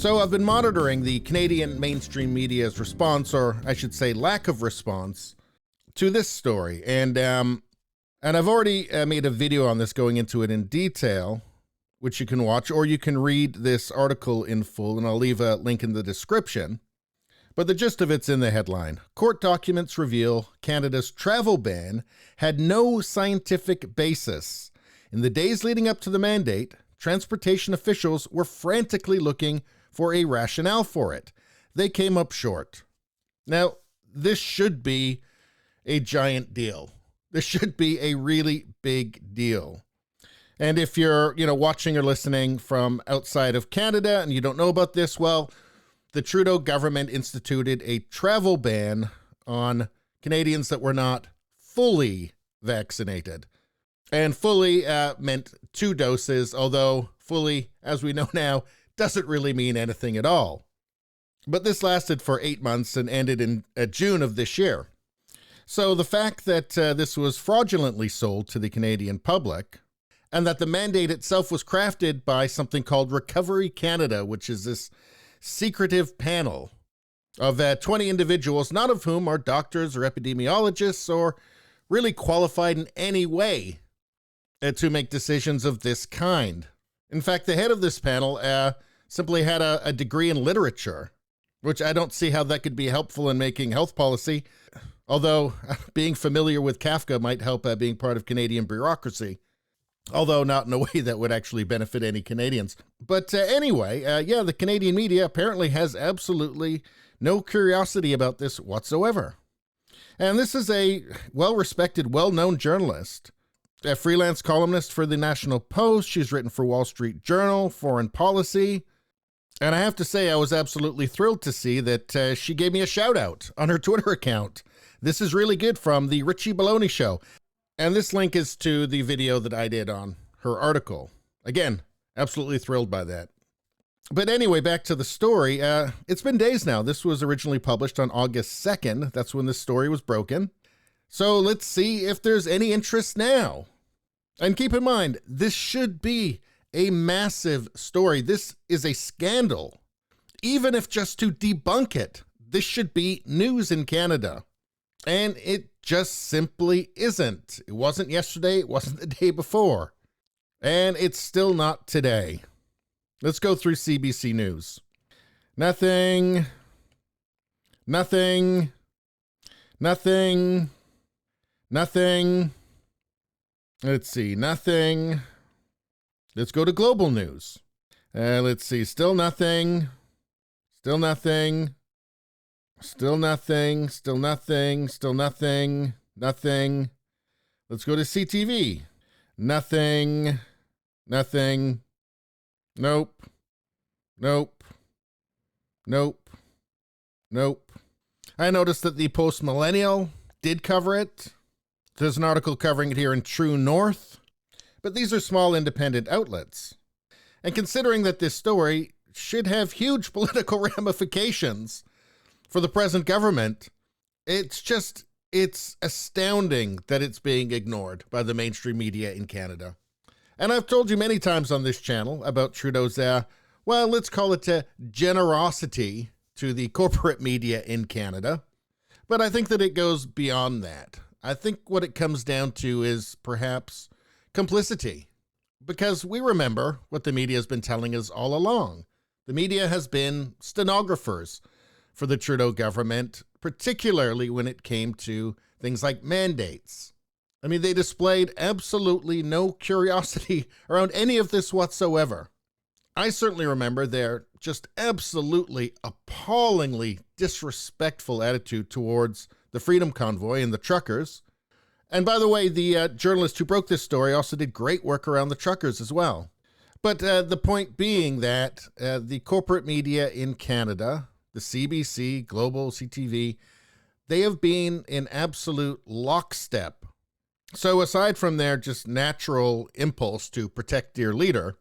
So I've been monitoring the Canadian mainstream media's response, or I should say lack of response, to this story. And I've already made a video on this going into it in detail, which you can watch, or you can read this article in full, and I'll leave a link in the description. But the gist of it's in the headline. Court documents reveal Canada's travel ban had no scientific basis. In the days leading up to the mandate, transportation officials were frantically looking for a rationale for it. They came up short. Now, this should be a giant deal. This should be a really big deal. And if you're, watching or listening from outside of Canada and you don't know about this, well, the Trudeau government instituted a travel ban on Canadians that were not fully vaccinated. And fully meant 2 doses, although fully, as we know now, doesn't really mean anything at all. But this lasted for 8 months and ended in June of this year. So the fact that this was fraudulently sold to the Canadian public, and that the mandate itself was crafted by something called Recovery Canada, which is this secretive panel of 20 individuals, none of whom are doctors or epidemiologists or really qualified in any way to make decisions of this kind. In fact, the head of this panel simply had a degree in literature, which I don't see how that could be helpful in making health policy, although being familiar with Kafka might help being part of Canadian bureaucracy, although not in a way that would actually benefit any Canadians. But anyway, the Canadian media apparently has absolutely no curiosity about this whatsoever. And this is a well-respected, well-known journalist, a freelance columnist for the National Post. She's written for Wall Street Journal, Foreign Policy. And I have to say, I was absolutely thrilled to see that she gave me a shout out on her Twitter account. This is really good, from the Richie Baloney Show. And this link is to the video that I did on her article. Again, absolutely thrilled by that. But anyway, back to the story. It's been days now. This was originally published on August 2nd. That's when this story was broken. So let's see if there's any interest now. And keep in mind, this should be a massive story. This is a scandal. Even if just to debunk it, this should be news in Canada. And it just simply isn't. It wasn't yesterday. It wasn't the day before. And it's still not today. Let's go through CBC News. Nothing. Let's see, nothing. Let's go to Global News. Let's see, still nothing. Nothing. Let's go to CTV. Nothing. Nope. I noticed that the Post Millennial did cover it. There's an article covering it here in True North, but these are small independent outlets. And considering that this story should have huge political ramifications for the present government, it's astounding that it's being ignored by the mainstream media in Canada. And I've told you many times on this channel about Trudeau's, let's call it generosity to the corporate media in Canada. But I think that it goes beyond that. I think what it comes down to is perhaps complicity. Because we remember what the media has been telling us all along. The media has been stenographers for the Trudeau government, particularly when it came to things like mandates. I mean, they displayed absolutely no curiosity around any of this whatsoever. I certainly remember their just absolutely appallingly disrespectful attitude towards the Freedom Convoy and the truckers. And by the way, the journalist who broke this story also did great work around the truckers as well. But the point being that the corporate media in Canada, the CBC, Global, CTV, they have been in absolute lockstep. So aside from their just natural impulse to protect their leader,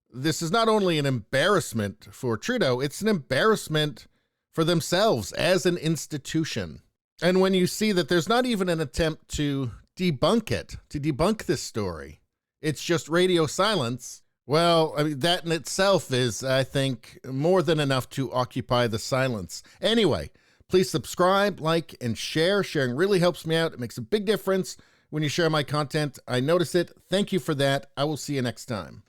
this is not only an embarrassment for Trudeau, it's an embarrassment for themselves as an institution. And when you see that there's not even an attempt to debunk it, to debunk this story, it's just radio silence, Well, I mean, that in itself is, I think, more than enough to occupy the silence. Anyway, please subscribe, like, and share. Sharing really helps me out. It makes a big difference when you share my content. I notice it. Thank you for that. I will see you next time.